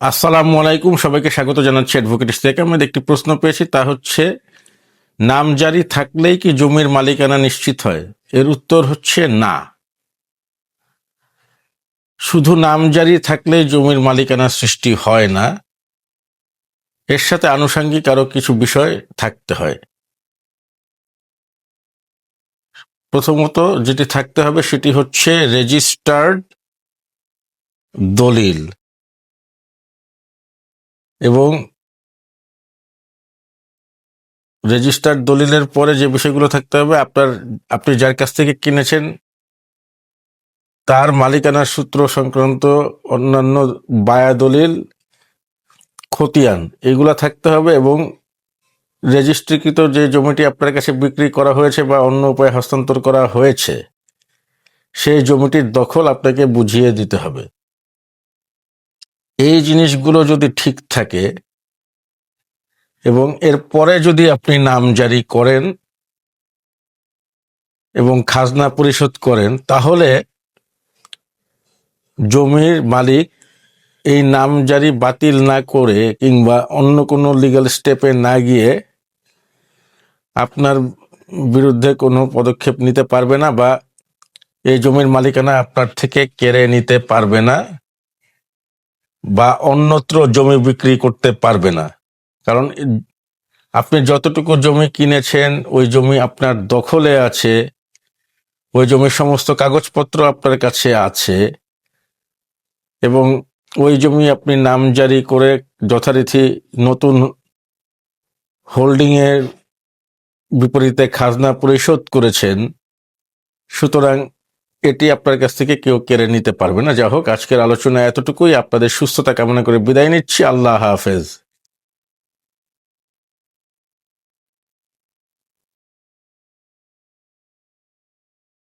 আসসালামু আলাইকুম, সবাইকে স্বাগত জানাচ্ছি অ্যাডভোকেটস থেকে। আমি একটি প্রশ্ন পেয়েছি, তা হচ্ছে নামজারি থাকলেই কি জমির মালিকানা নিশ্চিত হয়? এর উত্তর হচ্ছে না। শুধু নামজারি থাকলেই জমির মালিকানা সৃষ্টি হয় না, এর সাথে আনুষঙ্গিক আরো কিছু বিষয় থাকতে হয়। প্রথমত যেটি থাকতে হবে সেটি হচ্ছে রেজিস্টার্ড দলিল, এবং রেজিস্টার্ড দলিলের পরে যে বিষয়গুলো থাকতে হবে, আপনি যার কাছ থেকে কিনেছেন তার মালিকানার সূত্র সংক্রান্ত অন্যান্য বায়া দলিল, খতিয়ান, এগুলা থাকতে হবে। এবং রেজিস্ট্রিকৃত যে জমিটি আপনার কাছে বিক্রি করা হয়েছে বা অন্য উপায়ে হস্তান্তর করা হয়েছে, সেই জমিটির দখল আপনাকে বুঝিয়ে দিতে হবে। এই জিনিসগুলো যদি ঠিক থাকে এবং এরপরে যদি আপনি নামজারি করেন এবং খাজনা পরিশোধ করেন, তাহলে জমির মালিক এই নামজারি বাতিল না করে কিংবা অন্য কোনো লিগ্যাল স্টেপে না গিয়ে আপনার বিরুদ্ধে কোনো পদক্ষেপ নিতে পারবে না, বা এই জমির মালিকানা আপনার থেকে কেড়ে নিতে পারবে না, বা অন্যত্র জমি বিক্রি করতে পারবে না। কারণ আপনি যতটুকু জমি কিনেছেন ওই জমি আপনার দখলে আছে, ওই জমির সমস্ত কাগজপত্র আপনার কাছে আছে, এবং ওই জমি আপনি নামজারি করে যথারীতি নতুন হোল্ডিং এর বিপরীতে খাজনা পরিশোধ করেছেন। সুতরাং এটি আপনার কাছ থেকে কেউ কেড়ে নিতে পারবে না। যা হোক, আজকের আলোচনা এতটুকুই। আপনাদের সুস্থতা কামনা করে বিদায় নিচ্ছি। আল্লাহ হাফেজ।